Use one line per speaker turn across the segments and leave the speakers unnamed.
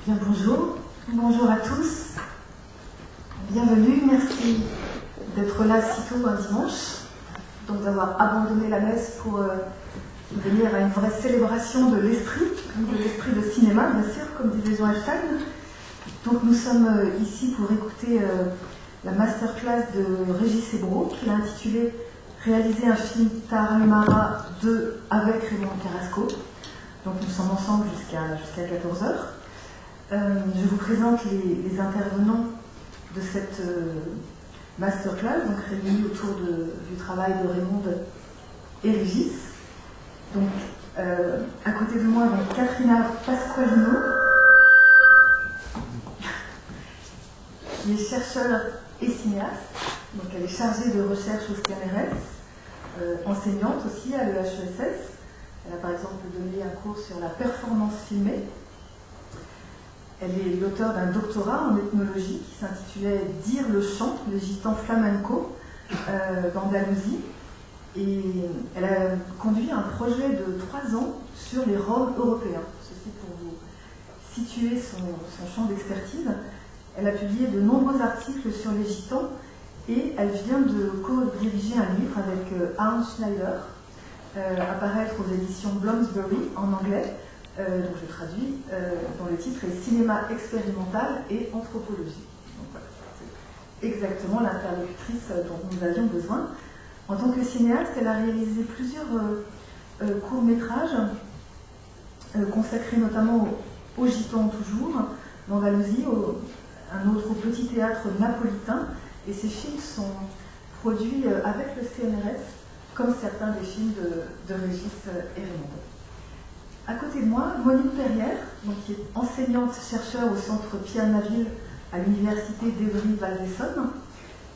Bien, bonjour à tous, bienvenue, merci d'être là si tôt un dimanche, donc d'avoir abandonné la messe pour venir à une vraie célébration de l'esprit de cinéma, bien sûr, comme disait Jean Einstein. Donc nous sommes ici pour écouter la masterclass de Régis Ebro, qui a intitulé « Réaliser un film Tarahumara 2 avec Raymond Carrasco ». Donc nous sommes ensemble jusqu'à 14h. Je vous présente les intervenants de cette masterclass, donc réunis autour du travail de Raymond et Régis. Donc, à côté de moi, donc, Katrina Pasqualino, qui est chercheure et cinéaste. Donc, elle est chargée de recherche au CNRS, enseignante aussi à l'EHESS. Elle a par exemple donné un cours sur la performance filmée. Elle est l'auteure d'un doctorat en ethnologie qui s'intitulait « Dire le chant, les gitans flamenco d'Andalousie ». Et elle a conduit un projet de 3 ans sur les Roms européens. Ceci pour vous situer son champ d'expertise. Elle a publié de nombreux articles sur les gitans et elle vient de co-diriger un livre avec Arne Schneider, apparaître aux éditions Bloomsbury en anglais. Donc je traduis, dont le titre est « Cinéma expérimental et anthropologie ». Donc voilà, c'est exactement l'interlocutrice dont nous avions besoin. En tant que cinéaste, elle a réalisé plusieurs courts-métrages consacrés notamment aux Gitans toujours, d'Andalousie, un autre au Petit Théâtre napolitain, et ces films sont produits avec le CNRS, comme certains des films de Régis et Raymond. À côté de moi, Monique Perrière, donc, qui est enseignante-chercheur au centre Pierre Naville à l'université d'Evry-Val d'Essonne,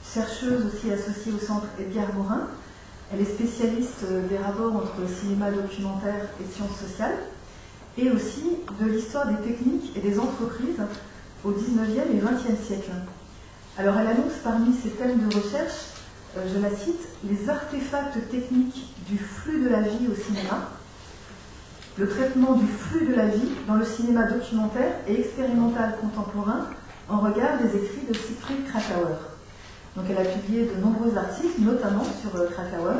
chercheuse aussi associée au centre Edgar Morin. Elle est spécialiste des rapports entre cinéma documentaire et sciences sociales, et aussi de l'histoire des techniques et des entreprises au XIXe et XXe siècle. Alors elle annonce parmi ses thèmes de recherche, je la cite, « les artefacts techniques du flux de la vie au cinéma », le traitement du flux de la vie dans le cinéma documentaire et expérimental contemporain en regard des écrits de Siegfried Kracauer. Donc elle a publié de nombreux articles, notamment sur Kracauer,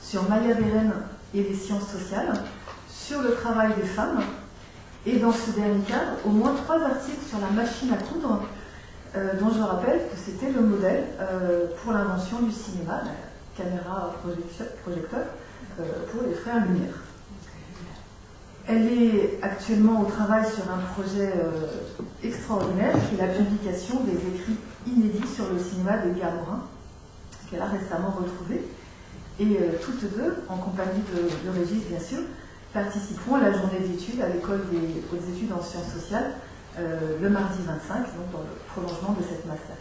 sur Maya Deren et les sciences sociales, sur le travail des femmes, et dans ce dernier cadre, au moins 3 articles sur la machine à coudre, dont je rappelle que c'était le modèle pour l'invention du cinéma, la caméra projecteur, pour les frères Lumière. Elle est actuellement au travail sur un projet extraordinaire qui est la publication des écrits inédits sur le cinéma d'Edgar Morin, qu'elle a récemment retrouvé. Et toutes deux, en compagnie de Régis bien sûr, participeront à la journée d'études à l'école des hautes études en sciences sociales le mardi 25, donc dans le prolongement de cette masterclass.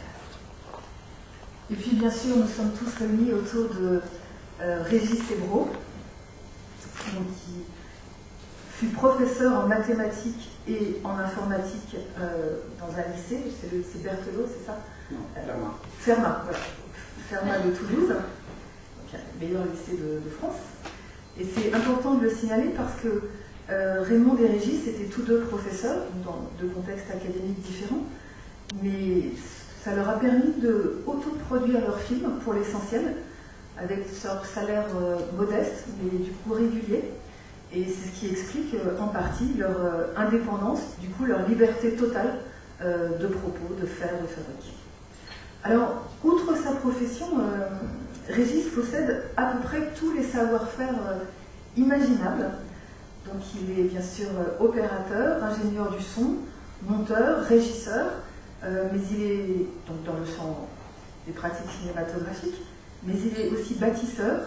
Et puis bien sûr, nous sommes tous réunis autour de Régis Ebro, qui fut professeur en mathématiques et en informatique dans un lycée, c'est Berthelot, c'est ça?
Non, Fermat.
Fermat, voilà. Fermat de Toulouse, donc le meilleur lycée de France. Et c'est important de le signaler parce que Raymond et Régis étaient tous deux professeurs, dans 2 contextes académiques différents, mais ça leur a permis de autoproduire leurs films pour l'essentiel, avec leur salaire modeste, mais du coup régulier. Et c'est ce qui explique en partie leur indépendance, du coup leur liberté totale de propos, de faire, de fabriquer. Alors, outre sa profession, Régis possède à peu près tous les savoir-faire imaginables. Donc il est bien sûr opérateur, ingénieur du son, monteur, régisseur, mais il est donc dans le champ des pratiques cinématographiques, mais il est aussi bâtisseur,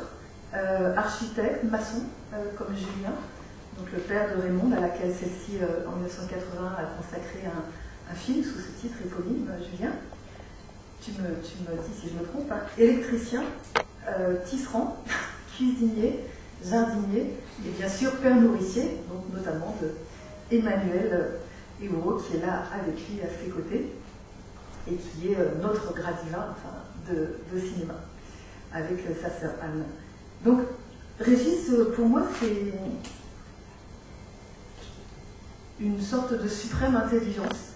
architecte, maçon, comme Julien, donc le père de Raymond, à laquelle celle-ci, en 1980, a consacré un film sous ce titre éponyme, Julien. Tu me dis si je me trompe, hein. Électricien, tisserand, cuisinier, jardinier, et bien sûr père nourricier, donc notamment de Emmanuel Hérault, qui est là avec lui à ses côtés, et qui est notre gradivin de cinéma, avec sa sœur Anne. Donc, Régis, pour moi, une sorte de suprême intelligence,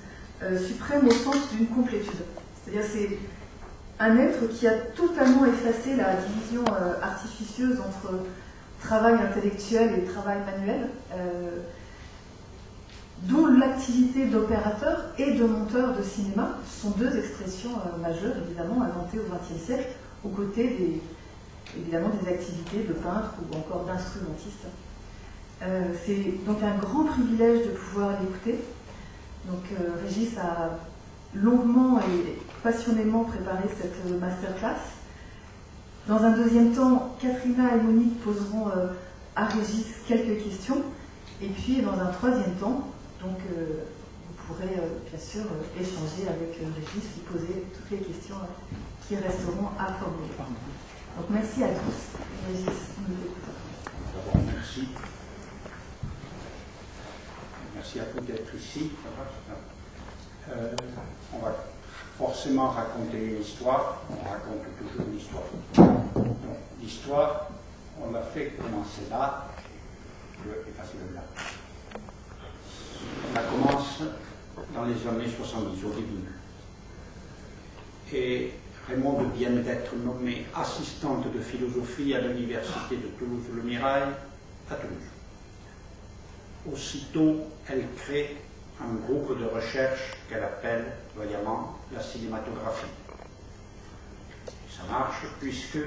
suprême au sens d'une complétude. C'est-à-dire c'est un être qui a totalement effacé la division artificieuse entre travail intellectuel et travail manuel, dont l'activité d'opérateur et de monteur de cinéma sont deux expressions majeures, évidemment, inventées au XXe siècle, aux côtés évidemment des activités de peintre ou encore d'instrumentiste. C'est donc un grand privilège de pouvoir l'écouter. Donc Régis a longuement et passionnément préparé cette masterclass. Dans un deuxième temps, Katrina et Monique poseront à Régis quelques questions. Et puis dans un troisième temps, donc, vous pourrez bien sûr échanger avec Régis, lui poser toutes les questions qui resteront à formuler. Donc merci à tous. Régis, nous écoutons.
D'abord, merci. Merci à vous d'être ici. On va forcément raconter une histoire. On raconte toujours une histoire. Donc, l'histoire, on l'a fait commencer là. Je vais effacer le là. On commence dans les années 70, au début. Et Raymonde vient d'être nommée assistante de philosophie à l'université de Toulouse-le-Mirail, à Toulouse. Aussitôt, elle crée un groupe de recherche qu'elle appelle vaillamment la cinématographie. Ça marche puisque,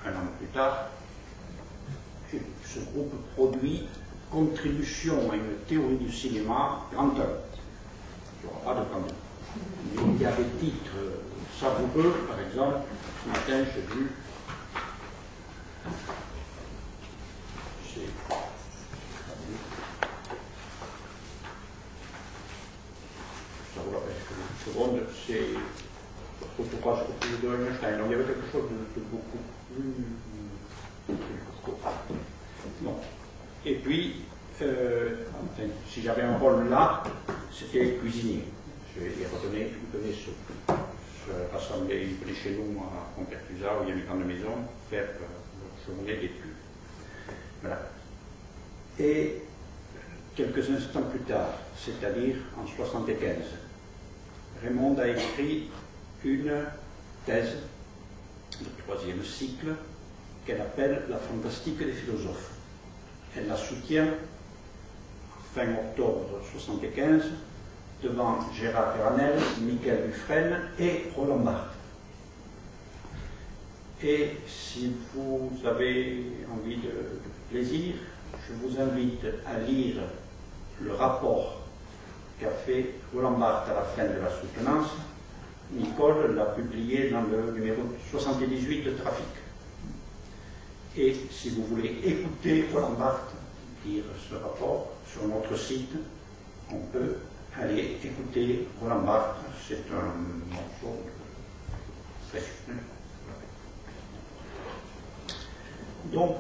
un an plus tard, ce groupe produit Contribution à une théorie du cinéma, grand œuvre. Il n'y aura pas de grand œuvre. Mais il y a des titres savoureux, par exemple, ce matin j'ai vu. Seconde, c'est Photographe de Einstein. Il y avait quelque chose de beaucoup plus. Non. Et puis, enfin, si j'avais un rôle là, c'était cuisinier. Je lui redonnais ce rassembler, il venait chez nous à Montpertusa, où il y a une grande maison, faire leur journée d'études. Voilà. Et quelques instants plus tard, c'est-à-dire en 1975, Raymonde a écrit une thèse de troisième cycle qu'elle appelle La fantastique des philosophes. Elle la soutient fin octobre 1975 devant Gérard Granel, Michael Dufresne et Roland Barthes. Et si vous avez envie de plaisir, je vous invite à lire le rapport qu'a fait Roland Barthes à la fin de la soutenance. Nicole l'a publié dans le numéro 78 de Trafic. Et si vous voulez écouter Roland Barthes lire ce rapport sur notre site, on peut aller écouter Roland Barthes. C'est un morceau très super. Donc,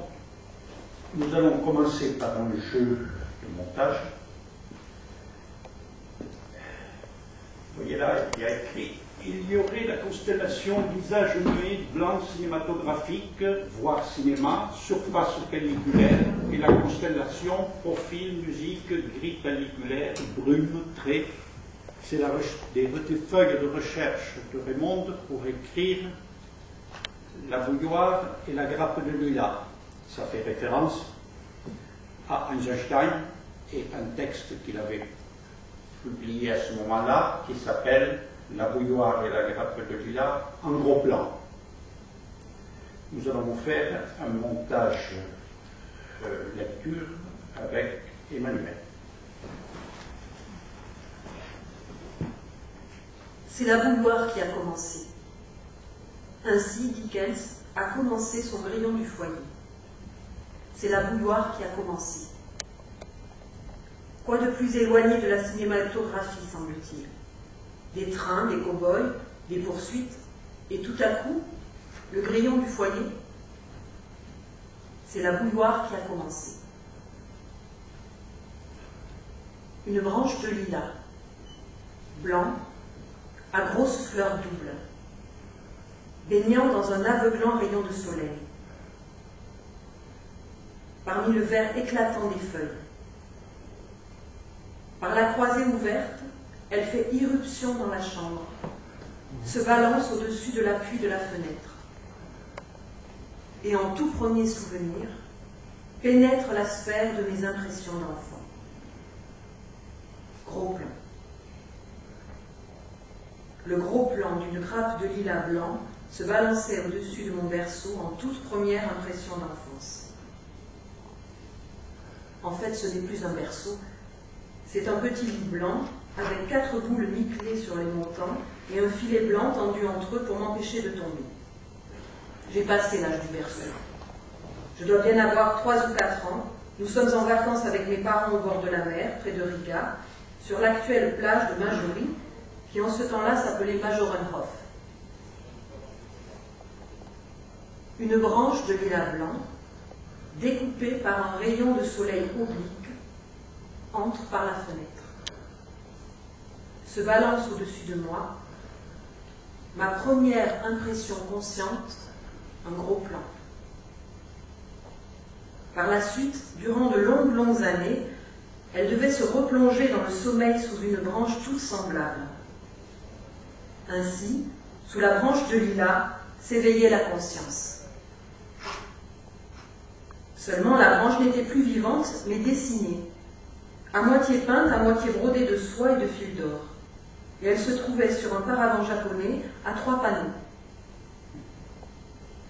nous allons commencer par un jeu de montage. Vous voyez là, il y a écrit « Il y aurait la constellation visage muet, blanc cinématographique, voire cinéma, surface pelliculaire, et la constellation profil, musique, gris pelliculaire, brume, trait. » C'est des feuilles de recherche de Raymonde pour écrire La bouilloire et la grappe de lilas. Ça fait référence à Einstein et un texte qu'il avait publié à ce moment-là qui s'appelle La bouilloire et la grappe de lilas en gros plan. Nous allons vous faire un montage lecture avec Emmanuel.
C'est la bouilloire qui a commencé. Ainsi, Dickens a commencé son grillon du foyer. C'est la bouilloire qui a commencé. Quoi de plus éloigné de la cinématographie, semble-t-il? Des trains, des cow-boys, des poursuites, et tout à coup, le grillon du foyer. C'est la bouilloire qui a commencé. Une branche de lilas, blanc, à grosses fleurs doubles, baignant dans un aveuglant rayon de soleil. Parmi le vert éclatant des feuilles, Par la croisée ouverte, elle fait irruption dans la chambre, se balance au-dessus de l'appui de la fenêtre. Et en tout premier souvenir, pénètre la sphère de mes impressions d'enfant. Gros plan. Le gros plan d'une grappe de lilas blanc se balançait au-dessus de mon berceau en toute première impression d'enfance. En fait, ce n'est plus un berceau, c'est un petit lit blanc avec 4 boules nickelées sur les montants et un filet blanc tendu entre eux pour m'empêcher de tomber. J'ai passé l'âge du berceau. Je dois bien avoir 3 ou 4 ans. Nous sommes en vacances avec mes parents au bord de la mer, près de Riga, sur l'actuelle plage de Majori, qui en ce temps-là s'appelait Majorenhof. Une branche de lilas blanc, découpée par un rayon de soleil oblique, entre par la fenêtre. Se balance au-dessus de moi, ma première impression consciente, un gros plan. Par la suite, durant de longues années, elle devait se replonger dans le sommeil sous une branche toute semblable. Ainsi, sous la branche de lilas, s'éveillait la conscience. Seulement, la branche n'était plus vivante, mais dessinée, à moitié peinte, à moitié brodée de soie et de fil d'or. Et elle se trouvait sur un paravent japonais à 3 panneaux.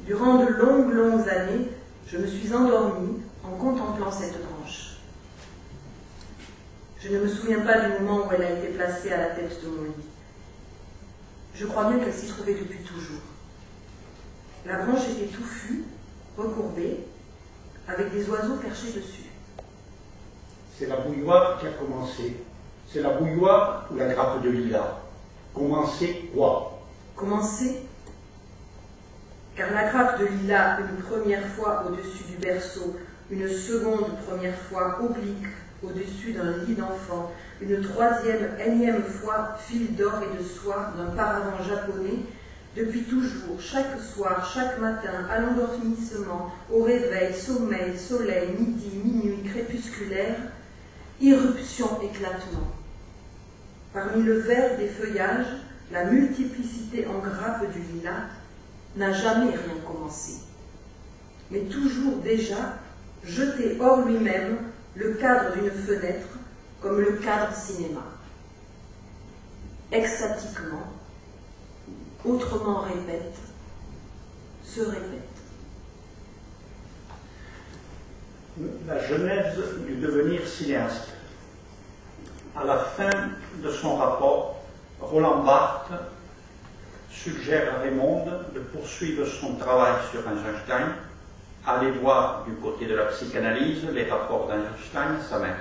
Durant de longues années, je me suis endormie en contemplant cette branche. Je ne me souviens pas du moment où elle a été placée à la tête de mon lit. Je crois bien qu'elle s'y trouvait depuis toujours. La branche était touffue, recourbée, avec des oiseaux perchés dessus.
C'est la bouilloire qui a commencé. C'est la bouilloire ou la grappe de lilas. Commencer quoi?
Commencer, car la grappe de lilas, une première fois au-dessus du berceau, une seconde première fois oblique au-dessus d'un lit d'enfant, une troisième, énième fois fil d'or et de soie d'un paravent japonais, depuis toujours, chaque soir, chaque matin, à l'endormissement, au réveil, sommeil, soleil, midi, minuit, crépusculaire, irruption, éclatement. Parmi le vert des feuillages, la multiplicité en grappes du lilas n'a jamais rien commencé, mais toujours déjà jeté hors lui-même le cadre d'une fenêtre comme le cadre cinéma. Extatiquement, autrement répète, se répète.
La genèse du devenir cinéaste. À la fin de son rapport, Roland Barthes suggère à Raymond de poursuivre son travail sur Eisenstein, aller voir du côté de la psychanalyse les rapports d'Eisenstein à sa mère.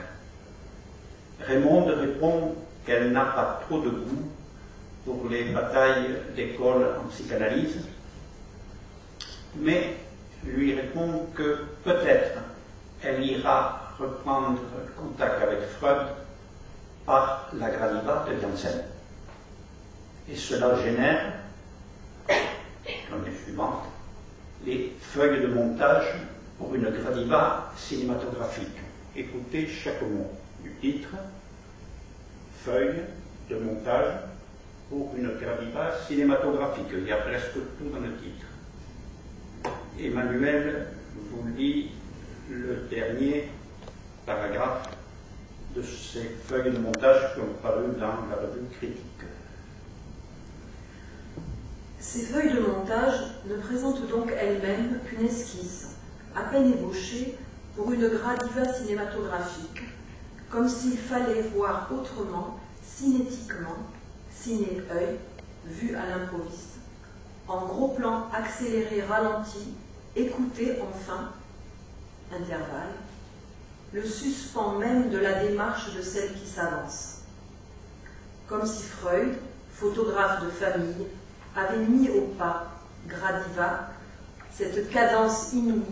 Raymond répond qu'elle n'a pas trop de goût pour les batailles d'école en psychanalyse, mais lui répond que peut-être elle ira reprendre contact avec Freud par la Gradiva de Janssen. Et cela génère, l'année suivante, les feuilles de montage pour une Gradiva cinématographique. Écoutez chaque mot du titre, feuilles de montage pour une Gradiva cinématographique. Il y a presque tout dans le titre. Emmanuel vous lit le dernier paragraphe de ces feuilles de montage qui ont paru dans la revue Critique.
Ces feuilles de montage ne présentent donc elles-mêmes qu'une esquisse, à peine ébauchée, pour une Gradiva cinématographique, comme s'il fallait voir autrement, cinétiquement, ciné-œil, vu à l'improviste, en gros plan accéléré, ralenti, écouté enfin, intervalle, le suspens même de la démarche de celle qui s'avance. Comme si Freud, photographe de famille, avait mis au pas, Gradiva, cette cadence inouïe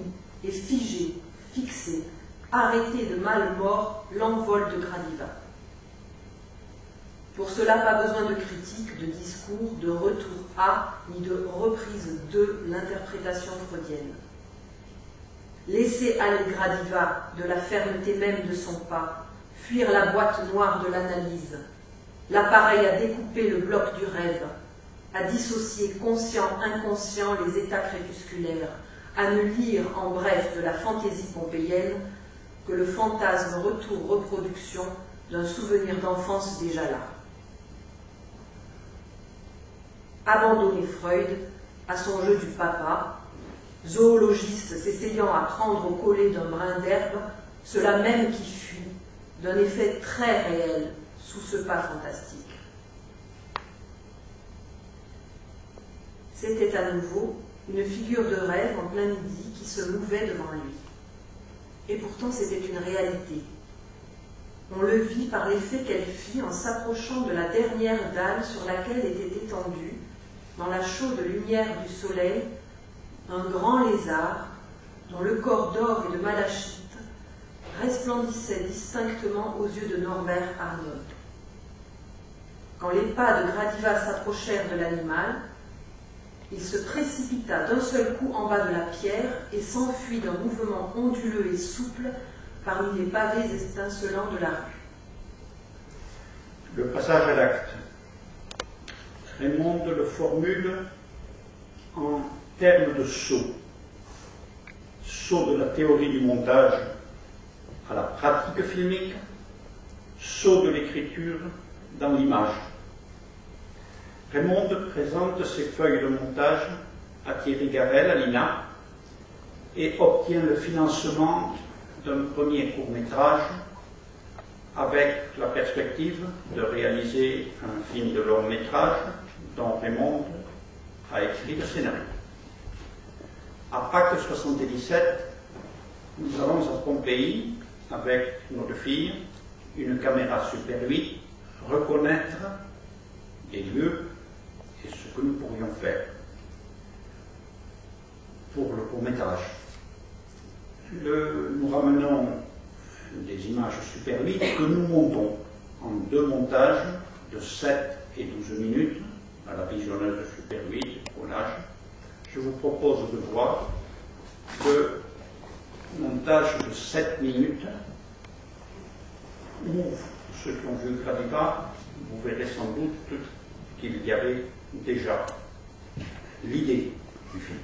et figée, fixée, arrêtée de mal mort, l'envol de Gradiva. Pour cela, pas besoin de critique, de discours, de retour à, ni de reprise de l'interprétation freudienne. Laisser aller Gradiva de la fermeté même de son pas, fuir la boîte noire de l'analyse, l'appareil à découper le bloc du rêve, à dissocier conscient-inconscient les états crépusculaires, à ne lire en bref de la fantaisie pompéienne que le fantasme retour-reproduction d'un souvenir d'enfance déjà là. Abandonner Freud à son jeu du papa, zoologiste s'essayant à prendre au collet d'un brin d'herbe cela même qui fuit, d'un effet très réel sous ce pas fantastique. C'était à nouveau une figure de rêve en plein midi qui se mouvait devant lui. Et pourtant c'était une réalité. On le vit par l'effet qu'elle fit en s'approchant de la dernière dalle sur laquelle était étendu, dans la chaude lumière du soleil, un grand lézard dont le corps d'or et de malachite resplendissait distinctement aux yeux de Norbert Arnold. Quand les pas de Gradiva s'approchèrent de l'animal, il se précipita d'un seul coup en bas de la pierre et s'enfuit d'un mouvement onduleux et souple parmi les pavés étincelants de la rue.
Le passage à l'acte. Raymond le formule en termes de saut. Saut de la théorie du montage à la pratique filmique, saut de l'écriture dans l'image. Raymond présente ses feuilles de montage à Thierry Garel, à l'INA, et obtient le financement d'un premier court-métrage avec la perspective de réaliser un film de long-métrage dont Raymond a écrit le scénario. À Pâques 77, nous allons à Pompéi avec nos deux filles, une caméra Super 8, reconnaître des lieux et ce que nous pourrions faire pour le court-métrage. Nous ramenons des images Super 8 que nous montons en 2 montages de 7 et 12 minutes à la visionneuse Super 8 au nage. Je vous propose de voir le montage de 7 minutes où, ceux qui ont vu Gradiva, vous verrez sans doute qu'il y avait déjà l'idée du film.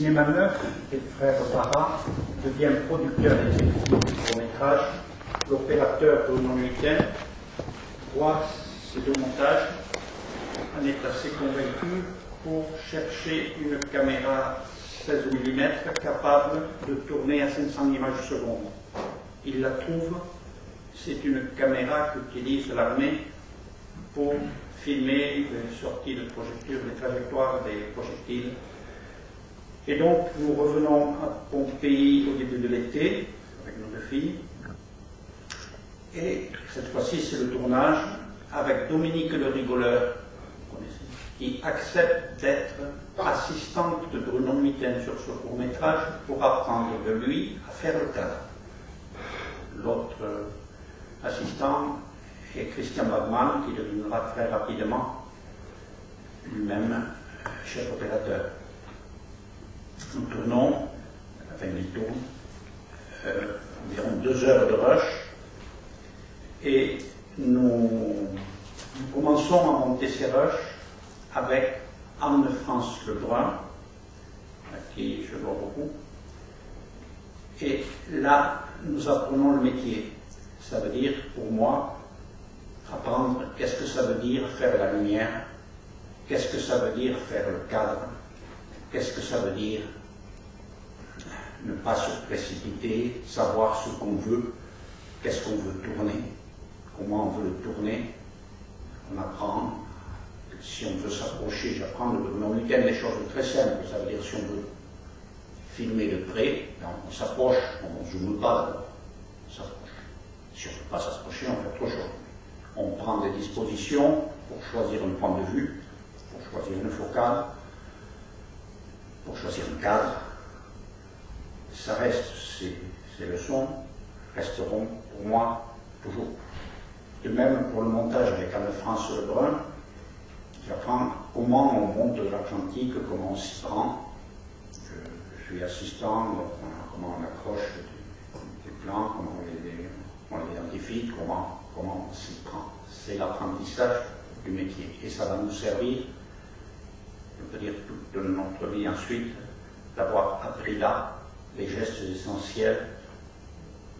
Cinéma Neuf des frères Barra devient producteur exécutif du court-métrage. L'opérateur Bruno Nuiten voit ces deux montages en est assez convaincu pour chercher une caméra 16 mm capable de tourner à 500 images secondes. Il la trouve, c'est une caméra qu'utilise l'armée pour filmer les sorties de projecteurs, les trajectoires des projectiles. Et donc, nous revenons à Pompéi au début de l'été, avec nos deux filles. Et cette fois-ci, c'est le tournage avec Dominique le Rigoleur, vous connaissez, qui accepte d'être assistante de Bruno Nuiten sur ce court-métrage pour apprendre de lui à faire le cadre. L'autre assistant est Christian Wagman, qui deviendra très rapidement lui-même chef opérateur. Nous tournons, enfin il tourne, environ 2 heures de rush, et nous commençons à monter ces rushs avec Anne-France Lebrun, à qui je dois beaucoup, et là nous apprenons le métier. Ça veut dire, pour moi, apprendre qu'est-ce que ça veut dire faire la lumière, qu'est-ce que ça veut dire faire le cadre, qu'est-ce que ça veut dire ne pas se précipiter, savoir ce qu'on veut, qu'est-ce qu'on veut tourner, comment on veut le tourner. On apprend, si on veut s'approcher, j'apprends de Bruno Nuiten des choses très simples. Ça veut dire si on veut filmer de près, on s'approche, on ne zoome pas d'abord, on s'approche. Si on ne peut pas s'approcher, on fait autre chose. On prend des dispositions pour choisir un point de vue, pour choisir une focale, pour choisir un cadre,
ça reste, ces leçons resteront pour moi toujours. De même pour le montage avec Anne-France Lebrun, j'apprends comment on monte de l'Atlantique, comment on s'y prend. Je suis assistant, donc comment on accroche des plans, comment on les identifie, comment on s'y prend. C'est l'apprentissage du métier. Et ça va nous servir, je peux dire, toute notre vie ensuite, d'avoir appris là les gestes essentiels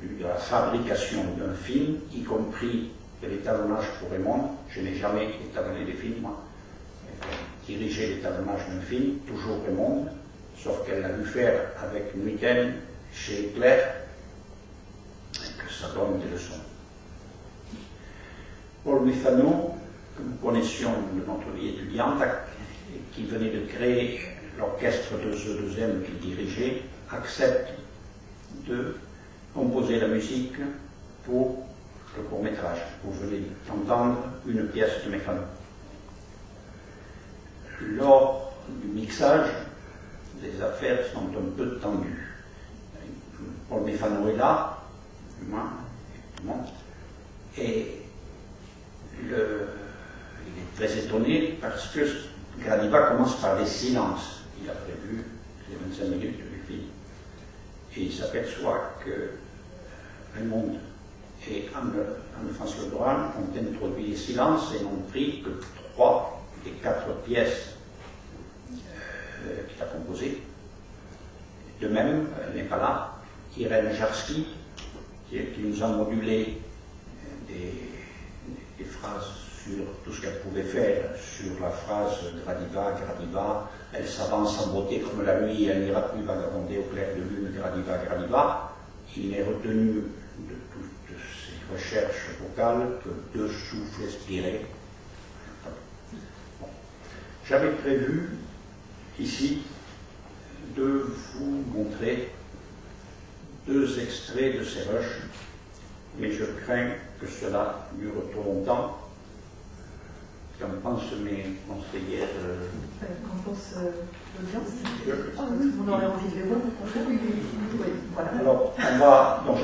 de la fabrication d'un film, y compris de l'étalonnage pour Raymond. Je n'ai jamais étalonné des films, moi. Diriger l'étalonnage d'un film, toujours Raymond, sauf qu'elle l'a dû faire avec Nuiten chez Claire, et que ça donne des leçons. Paul Mifano, que nous connaissions de notre vie étudiante, qui venait de créer l'orchestre de E2M qu'il dirigeait, accepte de composer la musique pour le court-métrage. Vous venez d'entendre une pièce de Mifano. Lors du mixage, les affaires sont un peu tendues. Paul Mifano est là, moi, effectivement, et il est très étonné parce que Gradiva commence par des silences. Il a prévu les 25 minutes du film. Et il s'aperçoit que Raymond et Anne-France Lebrun ont introduit les silences et n'ont pris que 3 des 4 pièces qu'il a composées. De même, elle n'est pas là, Irène Jarski, qui nous a modulé des phrases sur tout ce qu'elle pouvait faire, sur la phrase Gradiva, Gradiva, elle s'avance en beauté comme la nuit, elle n'ira plus vagabonder au clair de lune, Gradiva, Gradiva. Il n'est retenu de toutes ces recherches vocales que 2 souffles expirés. Bon. J'avais prévu ici de vous montrer 2 extraits de ces rushs, mais je crains que cela dure trop longtemps. Qu'en pensent mes conseillères
Qu'en pense l'audience? On aurait envie de les voir. Oui, voilà.
Alors, donc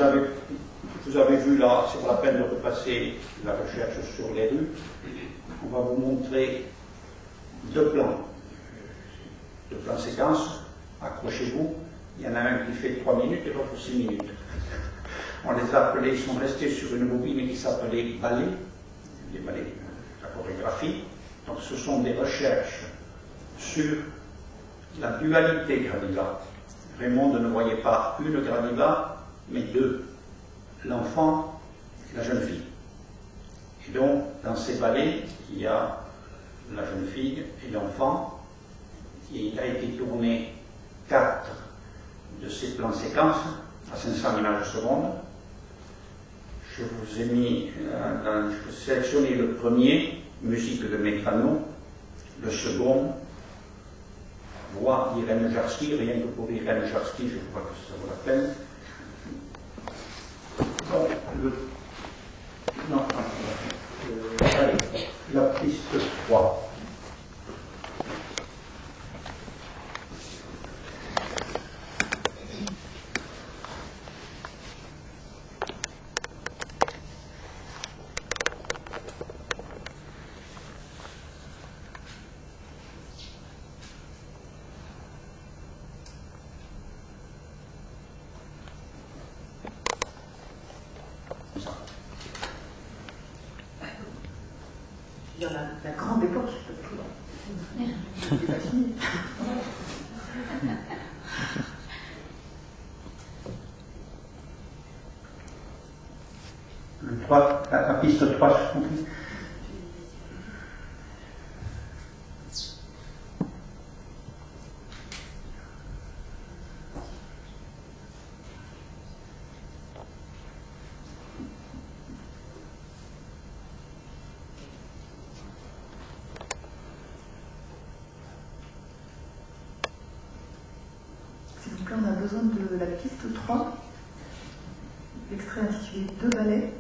vous avez vu là, c'est pas la peine de repasser la recherche sur les rues. On va vous montrer 2 plans. 2 plans séquences. Accrochez-vous. Il y en a un qui fait 3 minutes et l'autre 6 minutes. On les a appelés, ils sont restés sur une bobine qui s'appelait ballet, des ballets de la chorégraphie. Donc ce sont des recherches sur la dualité Gradiva. Raymond ne voyait pas une Gradiva, mais 2, l'enfant et la jeune fille. Et donc, dans ces ballets, il y a la jeune fille et l'enfant, et il a été tourné 4 de ces plans séquences à 500 images secondes. Je vous ai mis, je sélectionné le premier, musique de Mifano, le second, voix d'Irène Jarski, rien que pour Irène Jarski, je crois que ça vaut la peine. Donc, allez, la piste 3.
Dans la grande époque, c'est pas fini.
La piste 3, je compris.
On a besoin de la piste 3, l'extrait intitulé 2 ballets.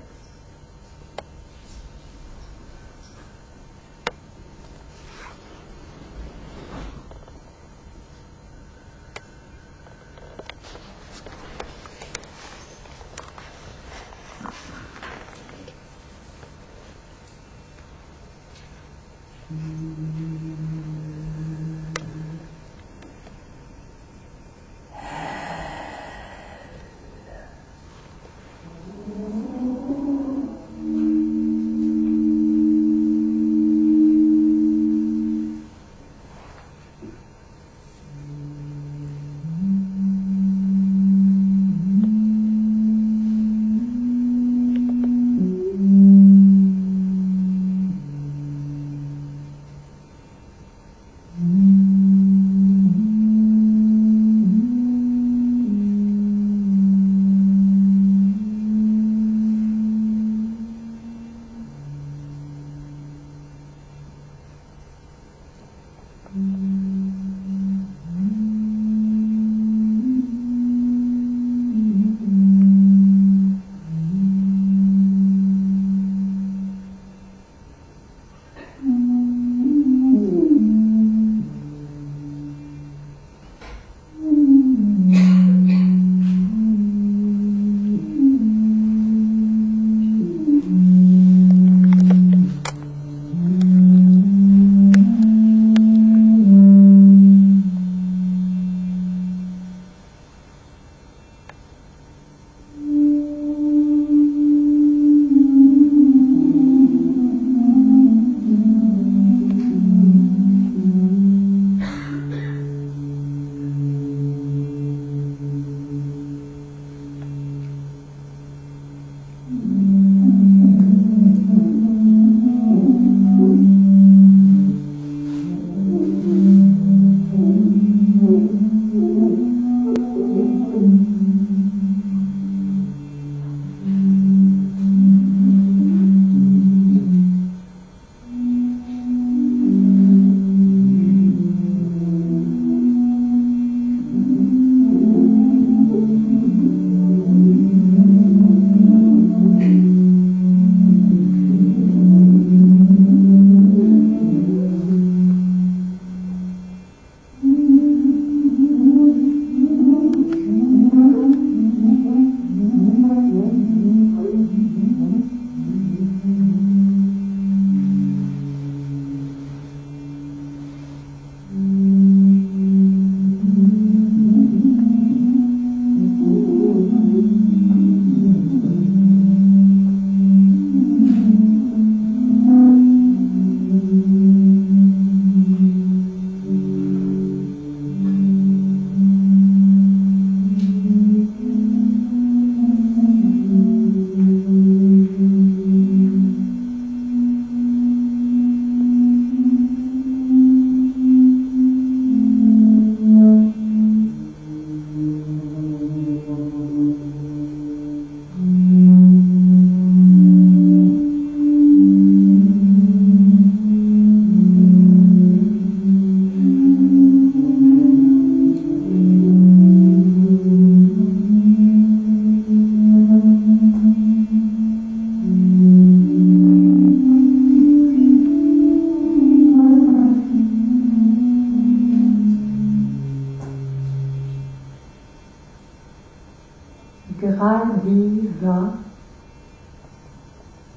gradiva,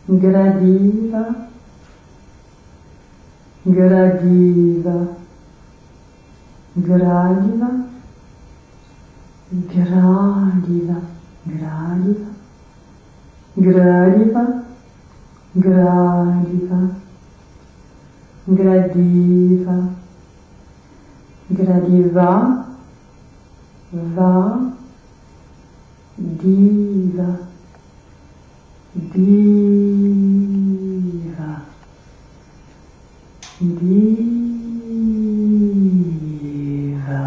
gradiva, gradiva, gradiva, gradiva, gradiva, gradiva, gradiva, gradiva, va, diva, diva, diva, gradi, va,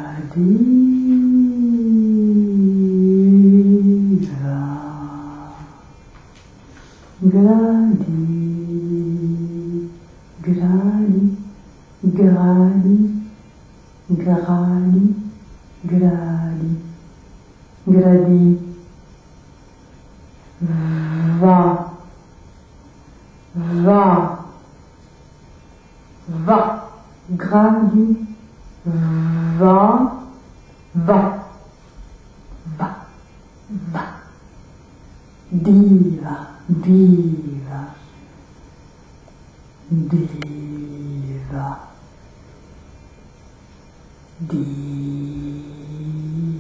gradi, va,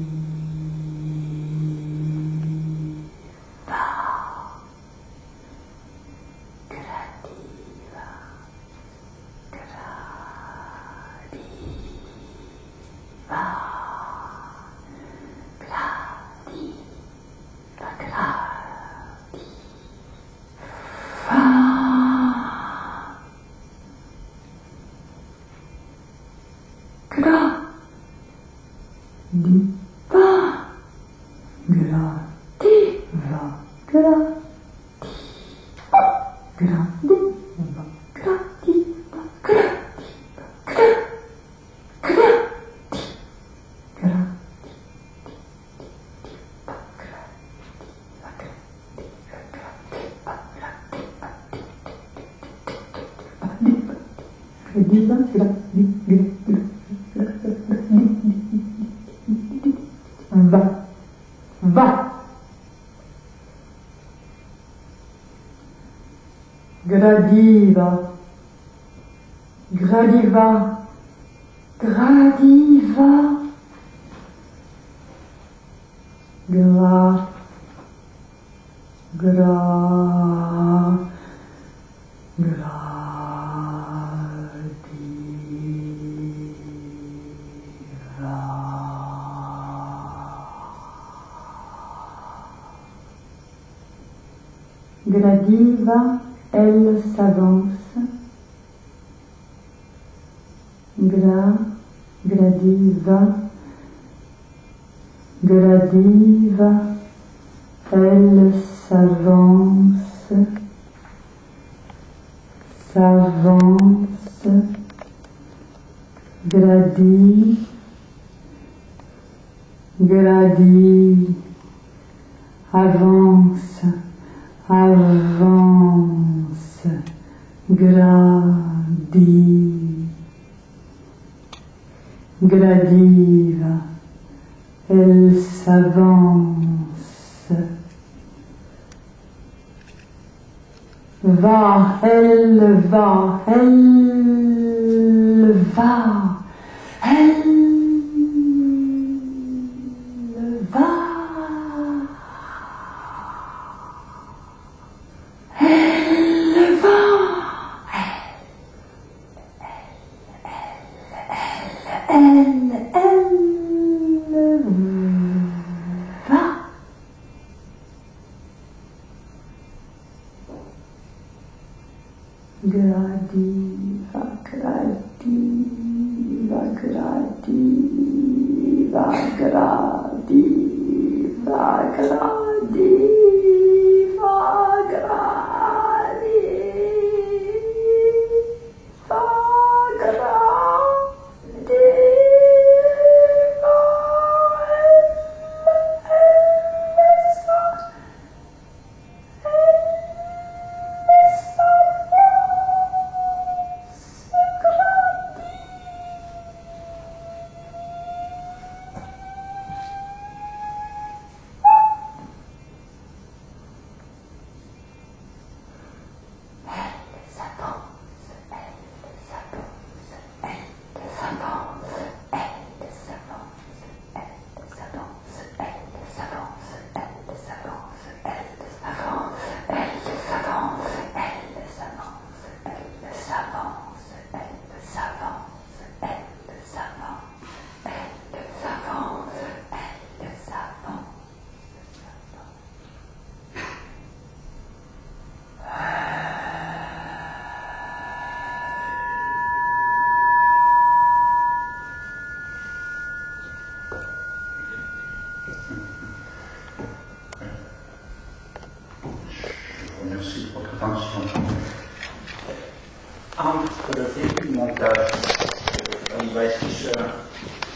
diva, diva, diva, va, gradiva, gradiva, gradiva, gra, gra, gra. Gradiva, elle s'avance. Gradiva, gradiva, elle s'avance. S'avance. Gradi, gradi, avance. Avance, gradi, gradiva, elle s'avance, va, elle va, elle va, elle va. Gradiva, gradiva, gradiva, gradiva, gradiva, gradiva, gradiva.
Je vous remercie de votre attention. Entre le début du montage de l'Iva Esquisseur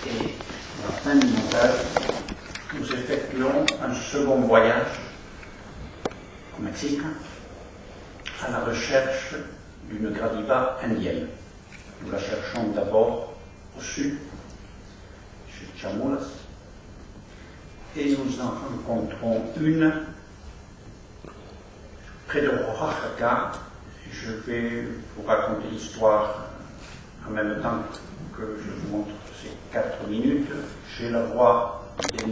et la fin du montage, nous effectuons un second voyage au Mexique à la recherche d'une Gradiva indienne. Nous la cherchons d'abord au sud, chez Chamulas, et nous en rencontrons une près de Oaxaca. Je vais vous raconter l'histoire en même temps que je vous montre ces 4 minutes. J'ai la voix des